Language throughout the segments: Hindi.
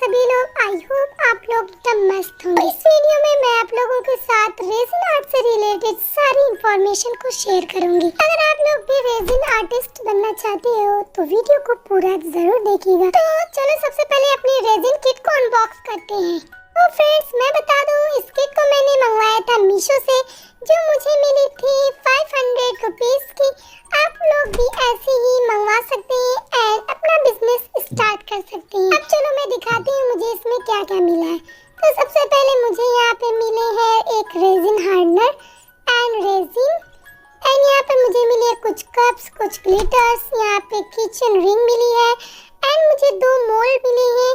सभी लोग। आई होप आप लोग एकदम मस्त होंगे। इस वीडियो में मैं आप लोगों के साथ रेजिन आर्ट से रिलेटेड सारी इंफॉर्मेशन को शेयर करूंगी। अगर आप लोग भी रेजिन आर्टिस्ट बनना चाहते हो तो वीडियो को पूरा जरूर देखिएगा। तो चलो सबसे पहले अपनी रेजिन किट को अनबॉक्स करते हैं। तो फ्रेंड्स मैं बता दूं, इस किट को मैंने मंगवाया था मीशो से, जो मुझे मिली थी 500 रुपीज की। आप लोग भी ऐसे ही मंगवा सकते हैं एंड अपना बिजनेस स्टार्ट कर सकते हैं। अब चलो मैं दिखाती हूँ मुझे इसमें क्या क्या मिला है। तो सबसे पहले मुझे यहाँ पे मिले हैं एक resin hardener and resin, and यहाँ पे मुझे मिले हैं कुछ कप्स, कुछ ग्लिटर्स, यहाँ पे किचन रिंग मिली है एंड मुझे 2 मोल्ड मिले हैं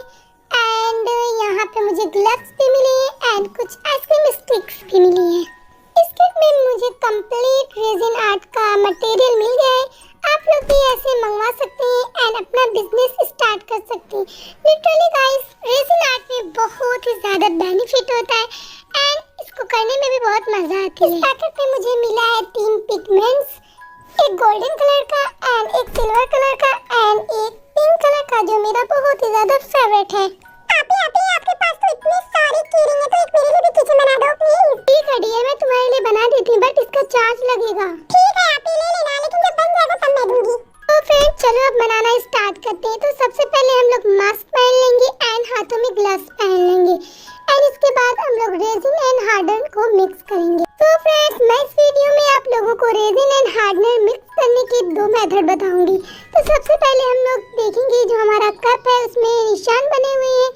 एंड यहाँ पे मुझे ग्लव्स भी मिले हैं एंड कुछ आइसक्रीम स्टिक्स भी मिली है। इस किट में मुझे कंप्लीट रेजिन आर्ट का मटेरियल मिल गया है। आप लोग भी ऐसे मंगवा सकते हैं एंड अपना बिजनेस स्टार्ट कर सकते हैं। लिटरली गाइस, रेजिन आर्ट में बहुत ही ज्यादा बेनिफिट होता है एंड इसको करने में भी बहुत मजा आती है। इस पैकेट में मुझे मिला है 3 पिगमेंट्स, एक गोल्डन कलर का एंड एक सिल्वर कलर का एंड एक पिंक कलर का, जो मेरा बहुत ही ज्यादा फेवरेट है। आपके पास तो इतने सारे कीरिंग है, तो एक मेरे लिए भी किचन बना दो प्लीज। ठीक है डियर, मैं तुम्हारे लिए बना देती हूँ, बट इसका चार्ज लगेगा। ठीक है आप ले लेना, लेकिन जब बन जाएगा तब मैं दूंगी। तो फ्रेंड्स चलो अब बनाना स्टार्ट करते हैं। तो सबसे पहले हम लोग मास्क पहन लेंगे एंड हाथों में ग्लव्स पहन लेंगे एंड इसके बाद हम लोग रेजिन एंड हार्डनर को मिक्स करेंगे। तो फ्रेंड्स मैं इस वीडियो में आप लोगों को रेजिन एंड हार्डनर मिक्स करने के 2 मेथड बताऊंगी। तो सबसे पहले हम लोग देखेंगे जो हमारा कप है उसमें निशान बने हुए हैं,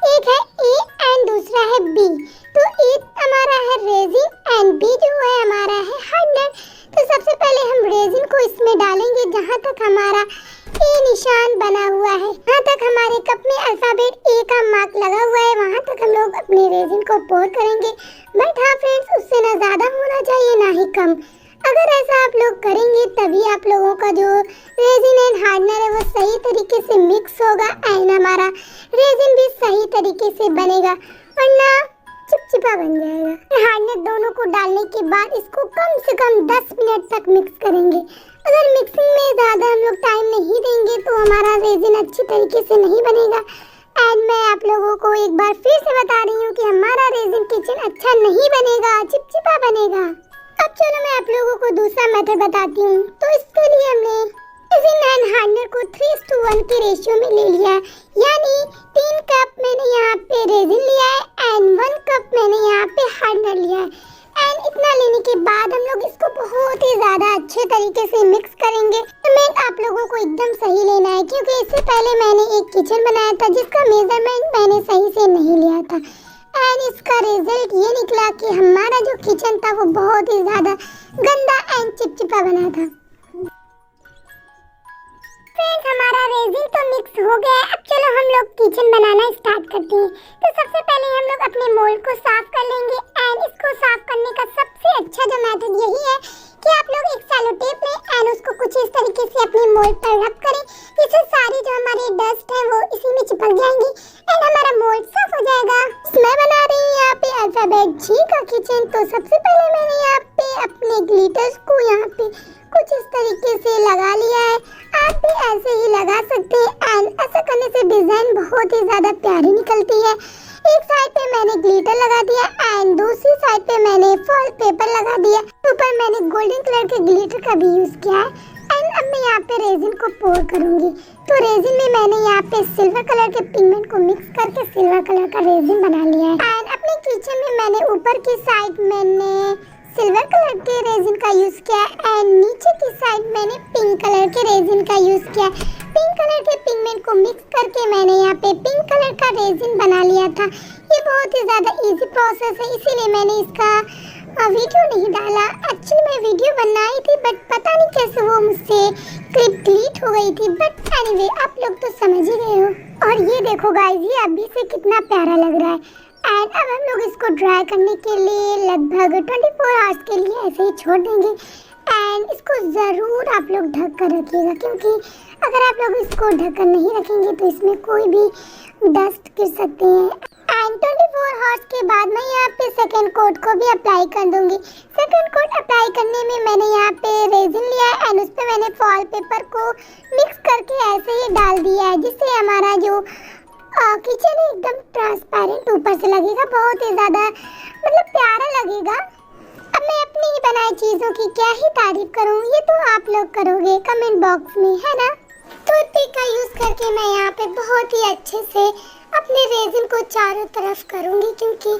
एक है ए एंड दूसरा है बी। तो ए हमारा है रेजिन एंड बी जो है हमारा है हार्डनर। तो सबसे पहले हम रेजिन को इसमें डालेंगे जहाँ तक हमारा ए निशान बना हुआ है, जहाँ तक हमारे कप में अल्फाबेट ए का मार्क लगा हुआ है, वहाँ तक हम लोग अपने रेजिन को पोर करेंगे। बट हाँ फ्रेंड्स, उससे ना ज़्यादा होना चाहिए ना ही कम। अगर ऐसा आप लोग करेंगे तभी आप लोगों का जो रेजिन एंड हार्डनर है वो सही तरीके से मिक्स होगा एंड हमारा रेजिन भी सही तरीके से बनेगा, वरना चिपचिपा बन जाएगा। हार्डनर दोनों को डालने के बाद इसको कम से कम 10 मिनट तक मिक्स करेंगे। अगर मिक्सिंग में ज़्यादा हम लोग टाइम नहीं देंगे तो हमारा रेजिन अच्छी तरीके से नहीं बनेगा। एंड मैं आप लोगों को एक बार फिर से बता रही हूँ कि हमारा रेजिन किचन अच्छा नहीं बनेगा, चिपचिपा बनेगा। अब चलो मैं आप लोगों को दूसरा मेथड बताती हूँ। तो इसके लिए हमने रेजिन एंड हार्डनर को 3:1 के रेशियो में ले लिया है, यानी 3 कप मैंने यहाँ पे रेजिन लिया है एंड 1 कप मैंने यहाँ पे हार्डनर लिया है। एंड इतना लेने के बाद हम लोग इसको बहुत ही ज़्यादा अच्छे तरीके से मिक्स करेंगे। तो मैं आप लोगों को एकदम सही लेना है, क्योंकि इससे पहले मैंने एक किचन बनाया था जिसका मेजरमेंट मैंने सही से नहीं लिया था एंड इसका रिजल्ट ये निकला कि हमारा जो किचन था वो बहुत ही ज़्यादा गंदा एंड चिपचिपा बना था। फ्रेंड्स हमारा रेजिन तो मिक्स हो गया है। अब चलो हम लोग किचन बनाना स्टार्ट करते हैं। तो सबसे पहले हम लोग अपने मोल्ड को साफ कर लेंगे एंड इसको साफ करने का सबसे अच्छा जो मेथड यही है कि आप लोग एक सेलो टेप लें एंड उसको कुछ इस तरीके से अपने मोल्ड पर रब करें, इससे सारी जो हमारी डस्ट है वो इसी में चिपक जाएंगी एंड हमारा मोल्ड साफ हो जाएगा। मैं बना रही हूँ यहाँ पे अल्फाबेट जी का किचन। तो सबसे पहले मैंने यहाँ पे अपने ग्लिटर्स को यहाँ पे कुछ इस तरीके से लगा लिया है। आप भी ऐसे ही लगा सकते हैं एंड ऐसा करने से डिजाइन बहुत ही ज्यादा प्यारी निकलती है। एक साइड पे मैंने ग्लिटर लगा दिया एंड दूसरी साइड पे मैंने फॉइल पेपर लगा दिया। ऊपर मैंने गोल्डन कलर के ग्लिटर का भी यूज किया है एंड अब मैं यहाँ पे रेजिन को पोर करूंगी। तो रेजिन में मैंने यहाँ पे सिल्वर कलर के पिगमेंट को मिक्स करके सिल्वर कलर का रेजिन बना लिया है एंड अपने किचन में मैंने ऊपर की साइड मैंने सिल्वर कलर के रेजिन का यूज किया एंड नीचे की साइड मैंने पिंक कलर के रेजिन का यूज किया। पिंक कलर के पिगमेंट को मिक्स करके मैंने यहाँ पे पिंक कलर का रेजिन बना लिया था। ये बहुत ही ज़्यादा इजी प्रोसेस है, इसीलिए मैंने इसका वीडियो नहीं डाला। एक्चुअली मैं वीडियो बनाई थी बट पता नहीं कैसे वो मुझसे क्लिप डिलीट हो गई थी। बट एनीवे आप लोग तो समझ ही गए हो। और ये देखो गाइस, ये अभी से कितना प्यारा लग रहा है एंड अब हम लोग इसको ड्राई करने के लिए लगभग 24 आवर्स के लिए ऐसे ही छोड़ देंगे एंड इसको ज़रूर आप लोग ढक कर रखिएगा, क्योंकि अगर आप लोग इसको ढक कर नहीं रखेंगे तो इसमें कोई भी डस्ट गिर सकते हैं। एंड 24 आवर्स के बाद मैं यहाँ पे सेकंड कोट को भी अप्लाई कर दूंगी। सेकंड कोट अप्लाई करने में मैंने यहाँ पे रेजिन लिया है एंड उस पर मैंने फॉइल पेपर को मिक्स करके ऐसे ही डाल दिया है, जिससे हमारा जो किचन एकदम ट्रांसपेरेंट ऊपर से लगेगा, बहुत ही ज्यादा मतलब प्यारा लगेगा। अब मैं अपनी ही बनाई चीजों की क्या ही तारीफ करूं, ये तो आप लोग करोगे कमेंट बॉक्स में, है ना। टूथपिक का यूज करके मैं यहाँ पे बहुत ही अच्छे से अपने रेजिन को चारों तरफ करूंगी, क्योंकि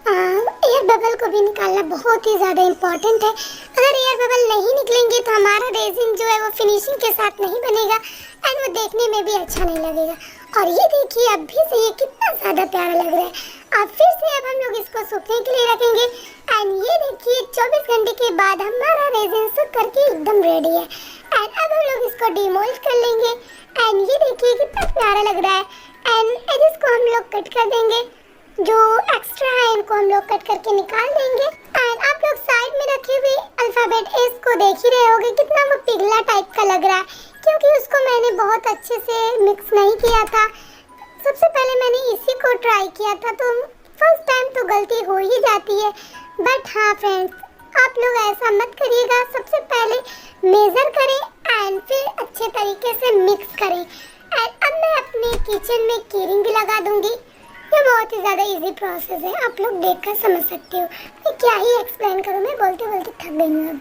एयर बबल को भी निकालना बहुत ही ज़्यादा इम्पोर्टेंट है। अगर एयर बबल नहीं निकलेंगे तो हमारा रेजिन जो है वो फिनिशिंग के साथ नहीं बनेगा एंड वो देखने में भी अच्छा नहीं लगेगा। और ये देखिए अब भी से ये कितना ज़्यादा प्यारा लग रहा है। अब फिर से अब हम लोग इसको सूखने के लिए रखेंगे एंड ये देखिए 24 घंटे के बाद हमारा रेजिन सूख करके एकदम रेडी है। एंड अब हम लोग इसको डिमोल्ड कर लेंगे एंड ये देखिए कितना प्यारा लग रहा है। एंड एजेस को हम लोग कट कर देंगे, जो एक्स्ट्रा है इनको हम लोग कट करके निकाल देंगे। एंड आप लोग साइड में रखे हुए अल्फाबेट एस को देख ही रहे होंगे, कितना वो पिघला टाइप का लग रहा है, क्योंकि उसको मैंने बहुत अच्छे से मिक्स नहीं किया था। सबसे पहले मैंने इसी को ट्राई किया था, तो फर्स्ट टाइम तो गलती हो ही जाती है। बट हाँ फ्रेंड्स, आप लोग ऐसा मत करिएगा, सबसे पहले मेजर करें एंड फिर अच्छे तरीके से मिक्स करें। एंड अब मैं अपने किचन में कीरिंग भी लगा दूंगी। ये बहुत ही ज़्यादा इजी प्रोसेस है, आप लोग देखकर समझ सकते हो। मैं क्या ही एक्सप्लेन करूँ, मैं बोलते बोलते थक गई हूँ अब।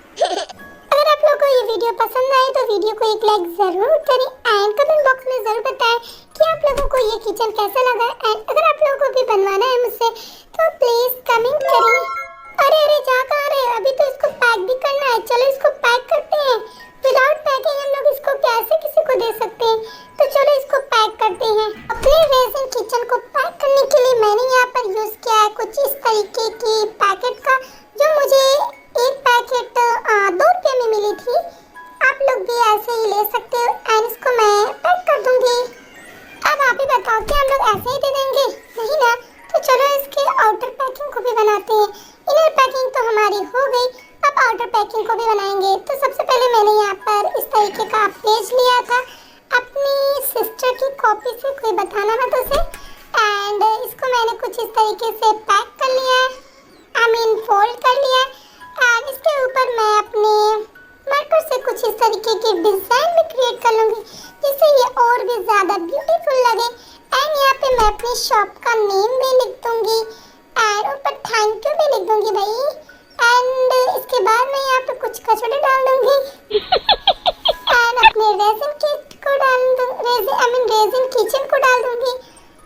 अगर आप लोगों को ये वीडियो पसंद आए तो वीडियो को एक लाइक ज़रूर करें एंड कमेंट बॉक्स में ज़रूर बताएं कि आप लोगों को ये किचन कैसा लगा। एंड अगर आप लोगों को भी बनवाना है मुझसे तो प्लीज़ कमेंट करें। अरे अरे जा कहाँ रहे, अभी तो इसको पैक भी करना है, चलो इसको पैक करते हैं। विदाउट पैकिंग हम लोग इसको कैसे किसी को दे सकते हैं, तो चलो इसको पैक करते हैं। अपने रेजिन किचन को पैक करने के लिए मैंने यहाँ पर यूज किया है कुछ इस तरीके की पैकेट का, जो मुझे एक पैकेट 2 रुपये में मिली थी। आप लोग भी ऐसे ही ले सकते हो एंड इसको मैं पैक कर दूंगी। अब आप ही बताओ कि हम लोग ऐसे ही दे देंगे, नहीं ना, तो चलो इसके आउटर पैकिंग को भी बनाते हैं। इनर पैकिंग तो हमारी हो गई, अब आउटर पैकिंग को भी बनाएंगे। तो सबसे पहले मैंने यहाँ पर इस तरीके का पेज लिया था अपनी सिस्टर की कॉपी से, कोई बताना मत उसे। एंड इसको मैंने कुछ इस तरीके से पैक कर लिया है, आई मीन फोल्ड कर लिया है। एंड इसके ऊपर मैं अपने मार्कर से कुछ इस तरीके की डिज़ाइन भी क्रिएट कर लूँगी, जिससे ये और भी ज़्यादा ब्यूटीफुल लगे। एंड यहाँ पे मैं अपनी शॉप का नेम भी लिख दूँगी एंड ऊपर थैंक यू भी लिख दूँगी भाई। एंड इसके बाद मैं यहाँ पे कुछ कचड़े डाल दूँगी एंड अपने रेजिन किट को डाल दूँगी, रेजिन किचन को डाल दूँगी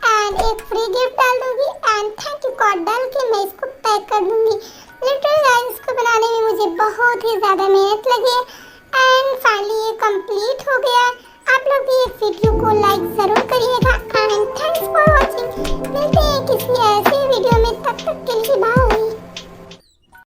एंड एक फ्री गिफ्ट डाल दूँगी एंड थैंक यू कोड डाल के मैं इसको पैक कर दूँगी। लिटरली गाइस, इसको बनाने में मुझे बहुत ही ज़्यादा मेहनत लगी है एंड फाइनली ये कंप्लीट हो गया। आप लोग भी इस वीडियो को लाइक ज़रूर करिएगा एंड थैंक्स फॉर वॉचिंग। मिलते हैं किसी ऐसे वीडियो में, तब तक के लिए